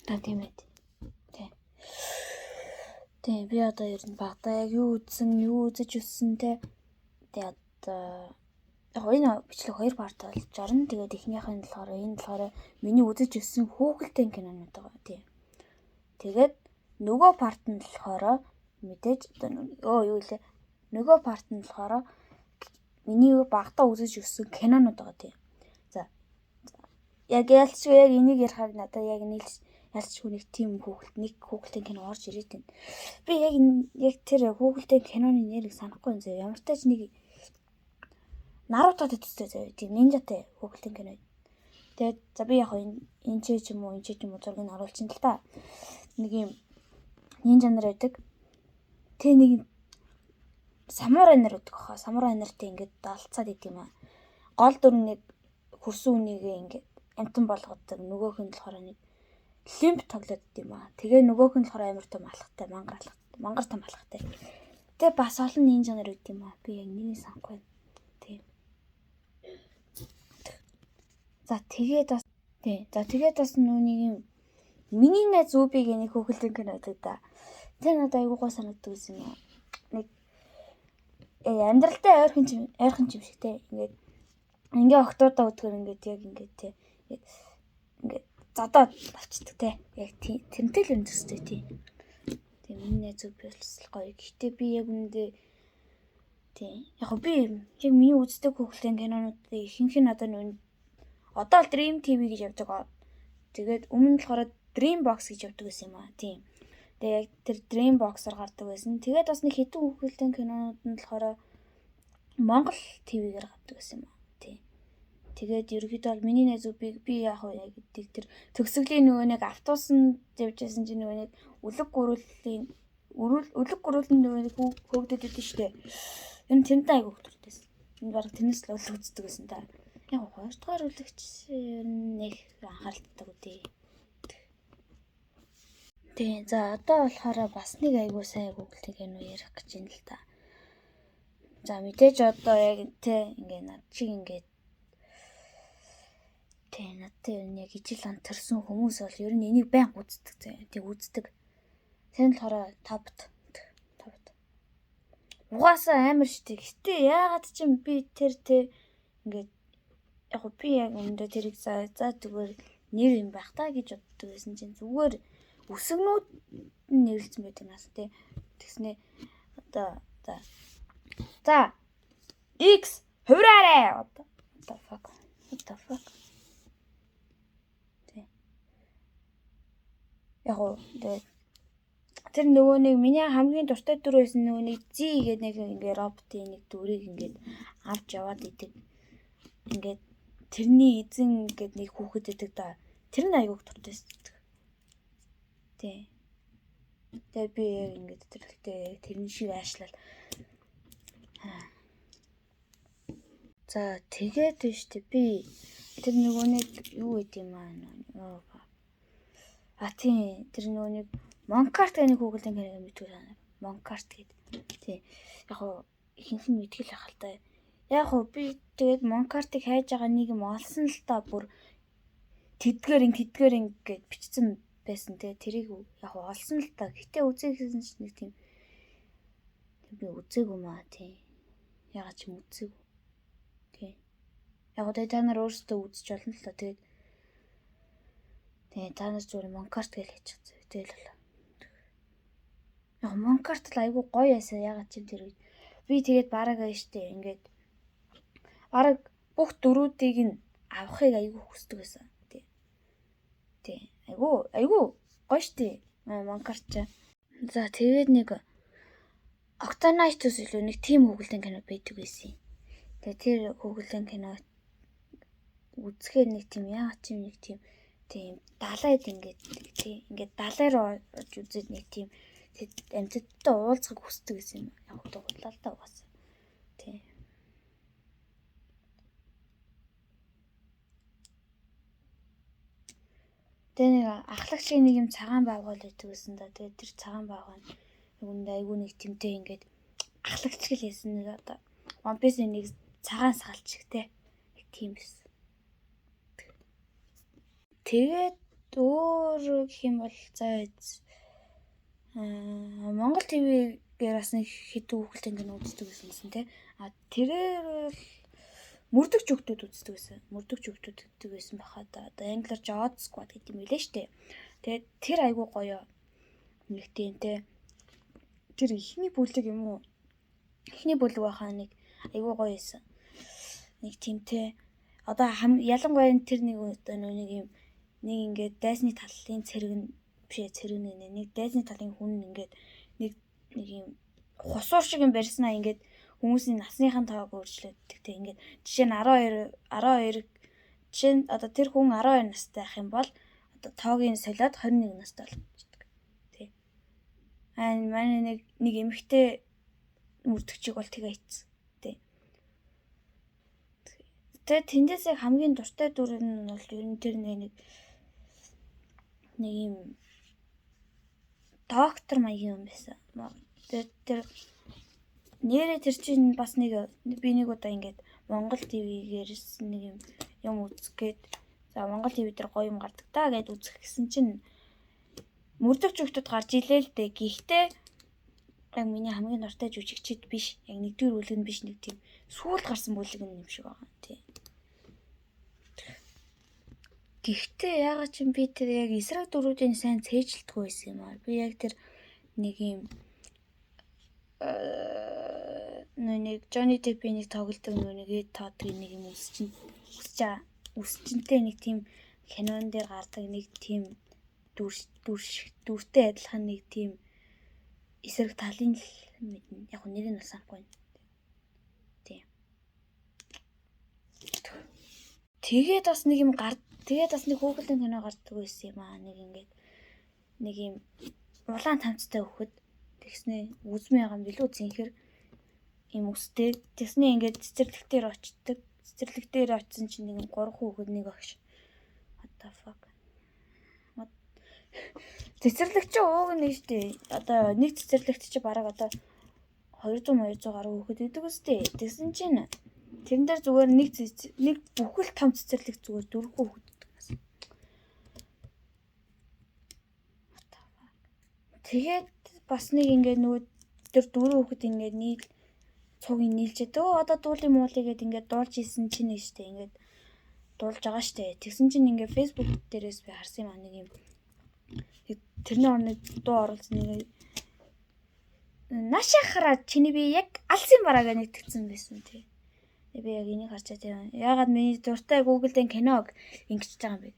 Та тийм ээ. Тий. Би одоо ер нь багтаа яг юу үзэж өссөн те. Тэгээд яг энэ бичлэг 2 парт болж орно. Тэгээд эхнийх нь болохоор энэ болохоор миний үзэж өссөн хүүхэлдэйн кинонууд байгаа. Тий. Тэгээд нөгөө парт нь болохоор мэдээж нөгөө парт нь болохоор миний багтаа үзэж өссөн кинонууд байгаа. Тий. За. Яг энийг ярихаар надад яг ялцгүй нэг тийм хүүхэлдэйн кино орж ирээд байна. Би яг тэр хүүхэлдэйн киноны нэрийг санахгүй зөө. Ямар ч тач нэг Нарутод төстэй зөө. Тийм нинжатай хүүхэлдэйн кино. Тэгээд за би яг энэ ч юм уу зургийг оруулчихсан л та. Нэг юм нинжа нар байдаг. Тэ нэг самурай нар байдаг хаа. Самурай нартай ингээд далцаад идэм юм аа. Гол дүр нэг хөрсөн үнийг ингээд амтан болгодог. Нөгөөх нь болохоор нэг лимп тоглоод идэм аа. Тэгээ нөгөөх нь болохоор амар том алхахтай, мангар том алхахтай. Тэгээ бас олон нинжа нар идэм аа. Би яг нэг санахгүй. Тийм. За тэгээд бас нүуний юм миний найз Зүбигийн нэг хүүхэлдэйн кино байдаг да. Тэр надад айгуу гоо санагддаг юм аа. Нэг амьдралтай ойрхон юм шиг те. Ингээ октоодоо өдгөр ингээд яг ингээд те. Ингээд задаад авчдаг те. Яг тэрнтэй л юм төстэй тий. Тэгээ миний найз Зүби бас гоё. Гэхдээ би яг үндэ тий. Яг би яг миний үздэг хүүхэлдэйн кинонуудын ихэнх нь одоо л Dream TV гэж явдаг аа. Тэгээд өмнө нь болохоор Dream Box гэж явдаг байсан юм аа. Тийм. Тэгээд яг тэр Dream Box-аар гардаг байсан. Тэгээд бас нэг хэдэн хүүхэлдэйн кинонууд нь болохоор Монгол ТV-гээр гардаг байсан юм аа. Тийм. Тэгээд ерөөдөө бол миний найз би яг тэр төгсгөлийн нөгөө нэг автобусанд явж байсан чинь нөгөө нэг үлэг гөрүүллийн нөгөө нэг хөөгдөд идэв штэ. Энэ тэрнтэй айгуу хөтөрдөөс. Энэ баг тэрнээс л үздэг гэсэн та. Яг 2 дугаар үлэгч нэг анхааралтай үгүй. Тэгээ за одоо болохоор бас нэг айгуу сайн хүүхэлдэйн кино ярих гэж байна л та. За мэдээж одоо яг те ингээ над чиг ингээ те надтай яг ижил ан төрсөн хүмүүс бол ер нь энийг байн үздэг. Тэг үздэг. Тэр нь болохоор топт. Угаасаа амар штэ. Гэтэ яагаад ч юм би тэр те ингээ яг би яг өндөө тэрийг за зүгээр нэр юм байх та гэж боддог байсан чинь зүгээр үсгнүүд нэрлсэн байдаг нас те. Тэгснэ одоо за X хувраарэ одоо what the fuck те. Яг тэр нөгөө нэг миний хамгийн дуртай дүр байсан нөгөө нэг Z гэдэг нэг ингээ роботын нэг дүрийг ингээд авч яваад идэг. Ингээд тэрний эзэн гэдэг нэг хүүхэд байдаг да. Тэр нь аягүй дуртай байдаг. Тий. Тэгээ би ингээд тэрний шиг аашлал. За тэгээд штэ би тэр нөгөө нэг юу гэдэг юм аа. Тийм тэр нөгөө нэг Монкарт гэх нэг хүүхэлдэйн кино мэдгүй санаа. Монкарт гэдэг. Тий. Яг ихэнх нь мэдгэл ах л та. Яг би тэгээд Монкартыг хайж байгаа нэг юм олсон л та бүр тэдгээр ингээд бичсэн байсан. Тэгээд тэрийг яг олсон л та. Гэтэ үзээ гэсэн чинь нэг тийм би үзээгүй маа тий. Ягаад ч юм үзээгүй. Тий. Яг та нар өөрсдөө үзэж болно л та. Тэгээд та нар зүгээр Монкарт гэж хэлчихсэн. Тэгэл болоо. Яг Монкарт л айгүй гоё ясаа ягаад ч юм тэр би тэгээд бараг штэ ингээд бараг бүх дөрүүдийг нь авахыг айгүй хүсдэг байсан. Тий. Айгүй гоё штэ. Монкарт ч. За тэгээд нэг Octonauts илүү нэг тим хүүхэлдэйн кино байдаг байсан. Тэгээд тэр хүүхэлдэйн кино үзэхээр нэг тийм ягаад ч юм нэг тийм далайд ингээд далай руу орж үзээд нэг тийм амьтдтай уулзахыг хүсдэг гэсэн юм. Яг дуулаа л та угаасаа. Тий. Тэгээ нэг ахлагч нэг юм цагаан байгуул байдаг гэсэн да. Тэгээ тэр цагаан байгуул нь айгүй нэг тэмтэй ингээд ахлагч гэлээсэн нэг одоо One Piece-ийн нэг цагаан сагалч шиг те. Тийм байсан. Тэгээд өөр өөр гэх юм бол за Монгол ТV-гээр бас нэг хэдэн хүүхэлдэйн кино үздэг гэсэн те. Тэрээр бол мөрдөгч хүүхдүүд үздэг байсан. Мөрдөгч хүүхдүүд үздэг байсан бахаа да. Одоо англиар Jod Squad гэдэг юм билээ штэ. Тэгээд тэр айгуу гоё. Нэг тийм те. Тэр ихний бүлэг юм уу? Ихний бүлэг байхаа нэг айгуу гоё байсан. Нэг тийм те. Одоо ялангуяа тэр нэг одоо нэг юм нэг ингээд дайсны талын нэг дайсны талын хүн ингээд нэг юм хусуур шиг юм барьснаа ингээд хүмүүсийн насныхан тоог өөрчлөддөг те. Ингээд жишээ нь 12 жишээ нь одоо тэр хүн 12 настай байх юм бол одоо тоогийн солиод 21 настай болчихдог те. Манай нэг эмэгтэй мөрдөгчийг бол тэгээ ийцсэн те. Тэгээ тэндээс хамгийн дуртай дүр нь бол ер нь тэр нэг юм доктор маягийн юм байсан. Тэр нэрээ тэр чинь бас нэг би нэг удаа ингээд Монгол ТV-гээрс нэг юм үзгээд за Монгол ТV дээр гоё юм гардаг та гэд үзэх гэсэн чинь мөрдөгч хүүхдүүд гарч илээ л дээ. Гэхдээ яг миний хамгийн дуртай жүжигчид биш. Яг нэгдүгээр бүлэг нь биш, нэг тийм сүүлд гарсан бүлэг юм шиг байгаа тий. Гэхдээ ягаад ч би тэр яг эсрэг дөрүүдийн сайн цээжилдэггүй байсан юм аа. Би яг тэр нэг юм нэг Johnny Depp-ийн нэг тоглолтог нэг тоодаг нэг юм үсчинтэй нэг тийм кинон дээр гардаг нэг тийм дүртэй адилхан нэг тийм эсрэг талын л мэднэ. Яг нэрийг нь санахгүй. Тийм. Тэгээд бас нэг юм тэгээд бас нэг хүүхэлдэйн кино гардаг байсан юм аа. Нэг ингээд нэг юм улаан тамцтай хөхөд тэгснээ үзмээ байгаа юм билүү зинхэр юм өстэй. Тэгснээ ингээд цэцэрлэг дээр очдог. Цэцэрлэг дээр очисон чинь нэг 3 хүүхэд нэг огш. What the fuck. Цэцэрлэг чи ууг нэг штэ. Одоо нэг цэцэрлэгт чи бараг одоо 200 гаруй хүүхэд идэг үстэй. Тэгсэн чинь тэрэн дээр зүгээр нэг бүхэл том цэцэрлэг зүгээр 4 хүүхэд идэг гэсэн. Тэгээд бас нэг ингээд нөгөө тэр 4 хүүхэд ингээд цугийн нийлжээд одоо дуулын муулыгээд ингээд дуулж исэн чинь штэ. Ингээд дуулж байгаа штэ. Тэгсэн чинь ингээд Facebook дээрээс би харсан юм аа нэг юм тэрний орны дуу оруулсан нэг нашахара чиний би яг алсын бараага нэг тэгсэн байсан тий. Би яг энийг харчаа тий. Ягаад миний дуртай Google-ийн киног ингэж байгаа юм бэ?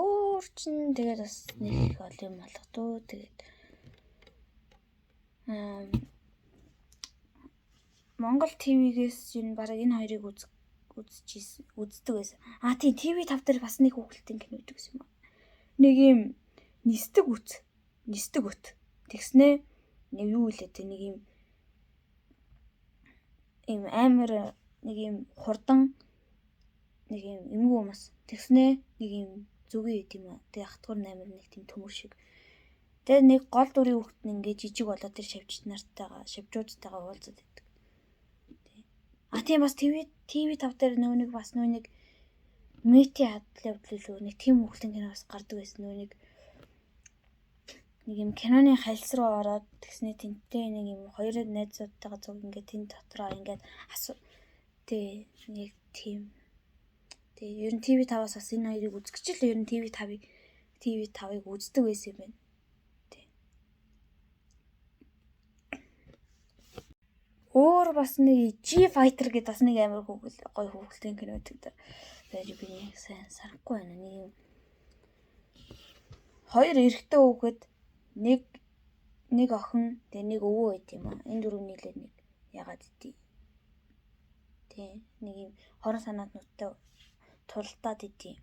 Өөр чин тэгээд бас нэг ол юм болгодоо тэгээд Монгол ТV-гээс юу бараг энэ хоёрыг үздэг байсан. Тийм TV5 дээр бас нэг хүүхэлдэйн кино үздэг гэсэн юм аа. Нэг юм нисдэг үт. Тэгснээ нэг юу илээ те нэг юм амар нэг юм хурдан нэг юм эмгүү хүмүүс. Тэгснээ нэг юм зүгээ идэм юм аа. Тэг хатгуур амар нэг тийм төмөр шиг. Тэгээ нэг гол дүрийн хүүхэд нь ингээ жижиг болоод тэр шавжуудтайгаа уулзаад байдаг. Тийм бас TV5 дээр нэг бас нэг мети хадлаа хөдлөлөө нэг тийм хүүхдийн кино бас гардаг байсан. Нэг юм киноны хальс руу ороод тэгснэ тэнтэй нэг юм хоёр найзуудтайгаа зүг ингээ тэн дотроо ингээ тий нэг тийм. Тэгээ ер нь TV5-аас бас энэ хоёрыг үзгэж л ер нь TV5-ыг үздэг байсан юм байна. Өөр бас нэг G-Fighter гэдэг бас нэг амар гоё хүүхэлдэйн кино байдаг. Тэгээд би сайн санахгүй байна. Нэг юм хоёр эрэгтэй хүүхэд нэг охин тэгээ нэг өвөө байт юм аа. Энэ дөрөв нийлээд нэг ягаад идэв. Тий нэг юм хорон санаанд нуттай туралдаад идэв.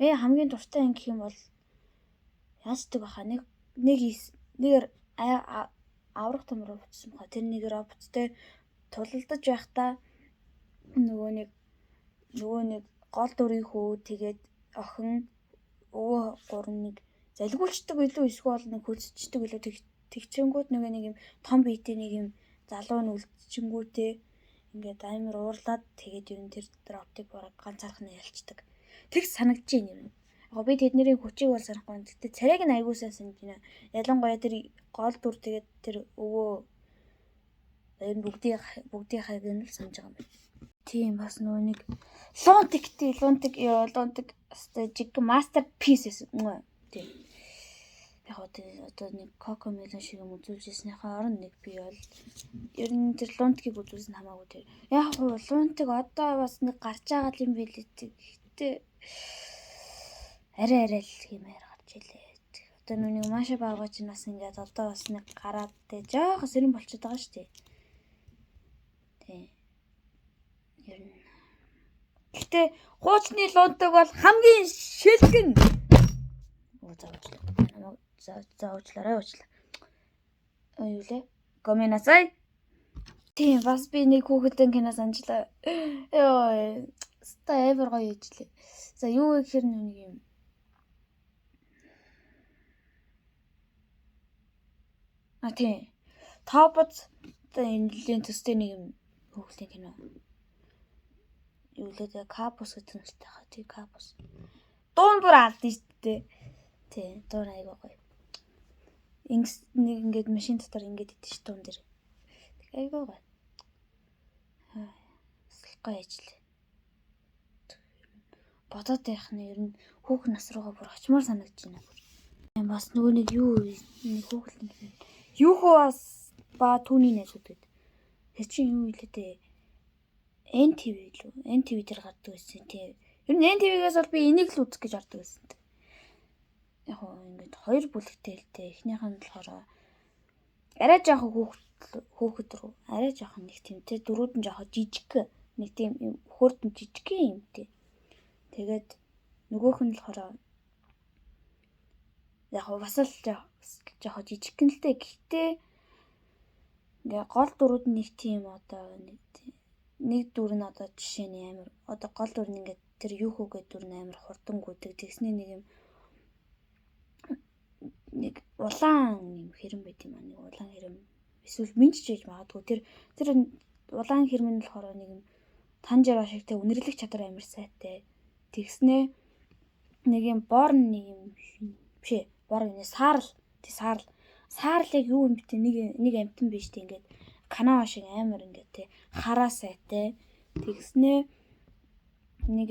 Хамгийн дуртай анги гэх юм бол яачдаг баха нэг аврах төмөр утсан баха. Тэр нэг роботтэй тулалдаж байхдаа нөгөө нэг гол дүрийн хүү тэгээд охин өвөө гурав нэг залгиулчдаг билүү эсвэл нэг хөлсчдэг билүү тэгчэнгүүд нэг юм том биетэй нэг юм залуу нь үлдчихэнгүүтээ ингээд амар уурлаад тэгээд ер нь тэр роботыг бараг ганцаархан ялцдаг. Тэгс санагдаж байна юм. Яг би тэдний хүчийг бол санахгүй. Гэтэ царайг нь аягуусаа санаж байна. Ялангуяа тэр гол дүр тэгээд тэр өвөө энэ бүгдийн хайг нь л санаж байгаа юм байна. Тийм бас нөгөө нэг лунтик жиг мастерпис гэсэн. Тийм. Яг одоо нэг Coco Melon шиг юм үзүүлжсэнийхээ орон нэг би бол ер нь тэр лунтгийг үзүүлсэн хамаагүй тэр. Яг лунтик одоо бас нэг гарч байгаа юм билээ. Гэтэ арай л хэмээр гарч илээ. Одоо нүг Маша баага ч бас ингээд одоо бас нэг гараад тэ жоох сэрэн болчиход байгаа шүү дээ. Тий. Ер нь. Гэтэ хуучны лунтик бол хамгийн шилгэн. Заавчлаарай. Юу лээ? Гоминасай. Тийм бас би нэг хүүхэдэн кино санджлаа. Ёо. Ста эвер гоё ижлээ. За юу гэхээр нэг юм. Тийм. Топоц энэ нилийн төстэй нэг юм хүүхэдэн кино. Юу лээ капус гэдэг нь л тахаа. Тийм капус. Дуун бүр алдсан шүү дээ. Тийм, дуун айгаа гоё. Нэг ингээд машин дотор ингээд идэж дуун дээр. Тэг айгаа гоё. Гоё ажил. Бодоод байх нь ер нь хүүхэн нас руугаа бүр очмоор санагдаж байна. Бас нөгөө нэг юу нэг хүүхэн юухоос ба түүний найзууд гэдэг. Тэр чинь юу илээ дээ? NTV лөө. NTV дээр гардаг байсан тийм. Ер нь NTV-гээс бол би энийг л үзэх гэж ордог байсан. Яг ингээд хоёр бүлэгтэй л дээ. Эхнийх нь болохоор арай жоохон хүүхэд рүү арай жоохон нэг тийм те дөрүүд нь жоохон жижиг нэг тийм хөрдөн жижиг юм тий. Тэгээд нөгөөх нь болохоор яг бас л жоохон жижигхэн л дээ. Гэхдээ ингээ гол дөрүүд нь нэг тийм одоо нэг дүр нь одоо жишээний амир одоо гол дүр нь ингээ тэр юу хөөгээд дүр нь амир хурдангүйдэг. Тэгснээ нэг юм нэг улаан юм хэрэм байт юм аа. Нэг улаан хэрэм эсвэл минч чийж магадгүй. Тэр улаан хэрэм нь болохоор нэг юм танжираа шиг те үнэрлэх чадвар амир сайтай. Тэгснээ нэг юм борн нэг юм бишээ. Борн нэ саарл. Тий саарлыг юу юм бэ? Нэг амтан биш те ингээд канаа шиг амир ингээд те хараа сайтай. Тэгснээ нэг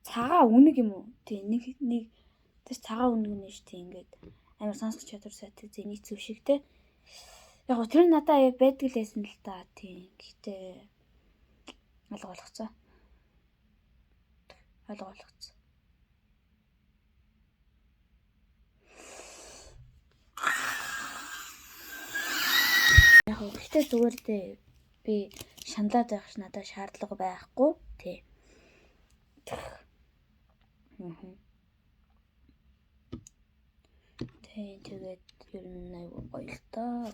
цагаан үнэг юм уу? Тий нэг тэр цагаан үнэг нь шүү дээ ингээд амар сонсох чадвар сайтай зэний зүв шиг те. Яг гоо тэр надад яг байдаг л байсан л да. Тий гэхдээ алга болгоцсон. Яг гоо гэхдээ зүгээр дээ би шаналаад байх ш надад шаардлага байхгүй тий. Тэгээд ер нь аюу гоё л таа.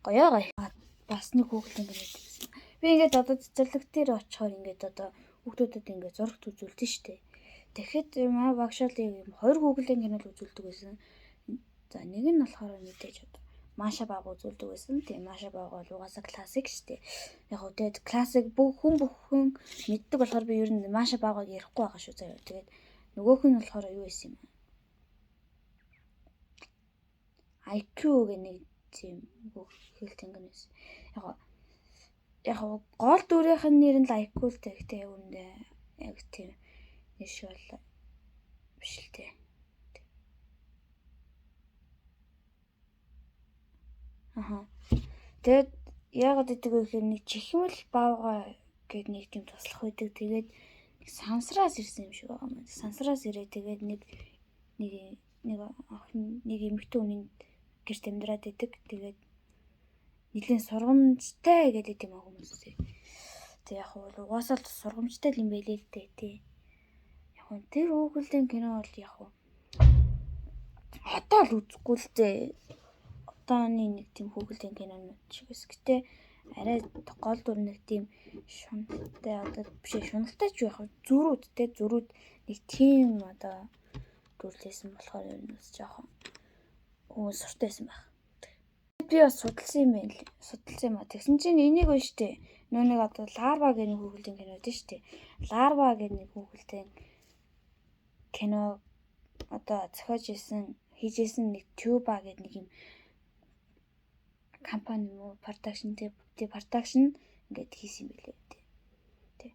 Гоё. Бас нэг хүүхдийн кино үзсэн. Би ингээд одоо цэцэрлэг дээр очихоор ингээд одоо хүүхдүүдэд ингээд зурагт үзүүлдэг штэ. Тэгэхэд маа багшаалын юм хоёр хүүхдийн кино л үзүүлдэг байсан. За нэг нь болохоор мэдээж одоо Маша баага үзүүлдэг байсан. Тэгээ Маша баага бол угаасаа классик штэ. Яг гоо тэгээд классик бүхэн мэддэг болохоор би ер нь Маша баагааг ярихгүй байгаа шүү заяа. Тэгээд нөгөөх нь болохоор юу байсан юм бэ? IQ гэх нэг тийм хүүхдийн кино байсан. Яг гол дүрийнх нь нэр нь IQ л дээ. Яг үндэ яг тийм нэш бол биш л дээ. Тэгээд яагаад гэдэг вэ гэхээр нэг чихмэл баага гэдэг нэг тийм туслах байдаг. Тэгээд сансраас ирсэн юм шиг байгаа юм. Сансраас ирээ тэгээд нэг эмэгтэй хүний гэрт амьдраад идэг. Тэгээд нэлийн сургамжтай гэдэг юм аа хүмүүсээ. Тэг яг бол угаасаа л сургамжтай юм байлээ л дээ тий. Яг нь тэр хүүхдийн кино бол яг одоо л үзэхгүй л дээ. Одооны нэг тийм хүүхдийн кинонууд шиг эс. Гэтэ арай гол дүр нэг тийм шуналтай одоо биш шуналтай ч яг зүрүүд нэг тийм одоо дүрлээсэн болохоор ер нь бас жоохон surtайсан байх. Би бас судалсан юм аа. Тэгсэн чинь энийг байна штэ. Нүг одоо Larva гэх нэг хүүхэлдэйн кино дээ шүү дээ. Larva гэх нэг хүүхэлдэйн кино одоо зохиож хийжсэн нэг Tuba гэх нэг юм компани муу production ингээд хийсэн юм билээ тий. Тий.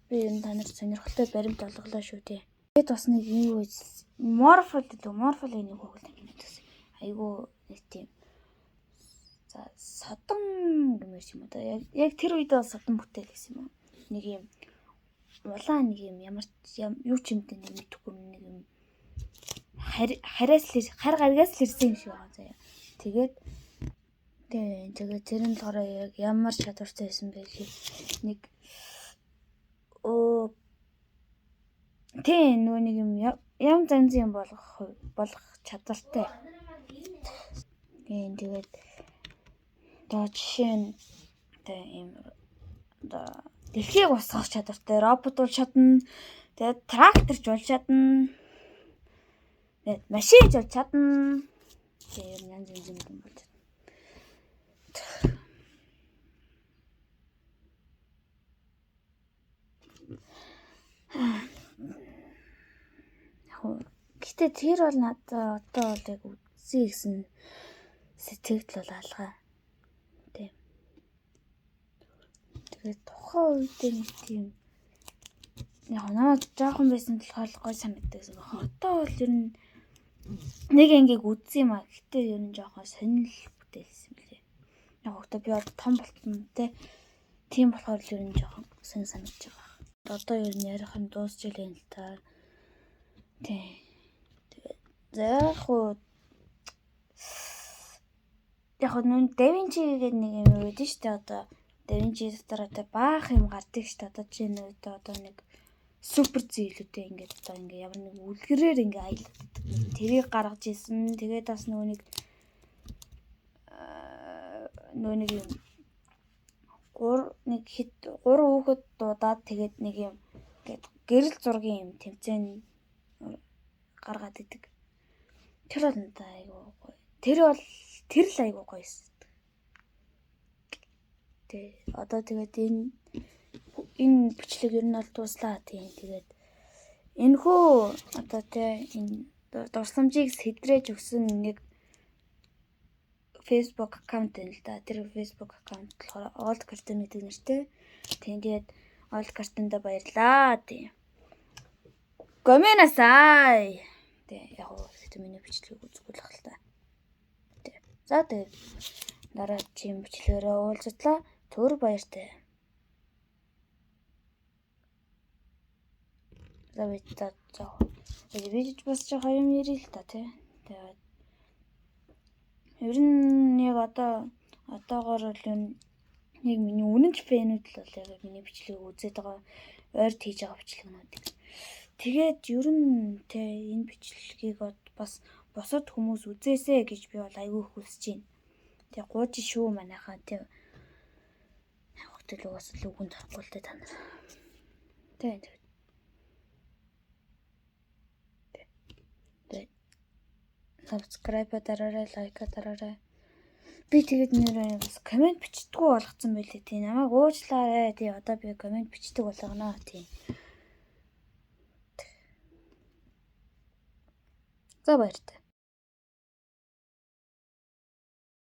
Би ер нь та нарт сонирхолтой баримт олголоо шүү дээ. Тэгээд бас нэг юу Morphle нэг хүүхэлдэйн кино гэсэн. Айгу нэг тийм за содон гэмээр юм уу да. Яг тэр үед бол содон бүтээл гэсэн юм уу. Нэг юм улаан нэг юм ямар юу ч юмтэй нэг мэдхгүй нэг юм хар гаргаас л ирсэн юм шиг байгаа заяа. Тэгээд тэр нь болохоор яг ямар чадвартай байсан бэ гэхээр нэг нөгөө нэг юм ям занзын болох чадвартай. Тэгээд одоо жишээ нь ийм одоо дэлхийг усгах чадвартай робот бол чадна. Тэгээд тракторч болж чадна. Тэгээд машинч болж чадна. Тэгээд янз янз юм болж чадна. Гэтэ тэр бол надад одоо бол яг үзье гэсэн сэтгэл бол алгаа. Тийм. Тэгээд тухайн үед нэг тийм яг надад жоохон байсан болохоор гой санагддаг гэсэн байна. Одоо бол ер нь нэг ангийг үзье юм аа. Гэтэ ер нь жоохон сонирхол бүтээлсэн юм лээ. Яг одоо би бол том болтон те. Тийм болохоор ер нь жоохон санагдаж байгаа. Одоо ер нь ярих нь дуусч илээ л та. Тий. Тэгээд яг нүүн Da Vinci гэдэг нэг юм үүд нь шүү дээ. Одоо Da Vinci дотор одоо баах юм гардаг шүү дээ. Одоо чи нэг одоо нэг супер зэйлүүдээ ингээд одоо ингээд ямар нэг үлгэрээр ингээд аялдаг. Тэрийг гаргаж исэн. Тэгээд бас нөгөө нэг юм 3 хүүхэд дуудаад тэгээд нэг юм ингээд гэрэл зургийн юм тэмцээн гаргаад идэг. Тэр бол надад айгуу гоё. Тэр л айгуу гоёсэн. Тэ одоо тэгээд энэ бичлэг ер нь бол дуслаа тийм. Тэгээд энэхүү одоо тэ энэ дурсамжийг сэдрэж өгсөн нэг Facebook аккаунт байна л да. Тэр Facebook аккаунт болохоор Old Cartoon гэдэг нэртэй. Тэгээд Old Cartoon-да баярлаа тийм. Гоменасай. Тэг яг уу миний бичлэгийг үзгүй л хэл та. Тэг. За тэгээд дараагийн бичлэгээрээ уулзлаа. Түр баяртай. За бид за. Видео бас жоохон юм ярил л та тий. Тэгээд ер нь яг одоогоор л нэг миний үнэнч фэнүүд л бол яг миний бичлэгийг үзээд байгаа ойрт хийж байгаа бичлэгнүүд. Тэгээд ер нь те энэ бичлэгийг бас босод хүмүүс үзээсэй гэж би бол аягүй хүсэж байна. Тэг гууж шүү манайхаа те. Хөтөл угаас л үгэнд тахгүй л та нар. Тэг. Subscribe дараарай, лайк дараарай. Би тэгээд нэр бас комент бичдэггүй болгоцсон байлээ тий. Намайг уучлаарай тий. Одоо би комент бичдэг болгоно тий. За баяртай.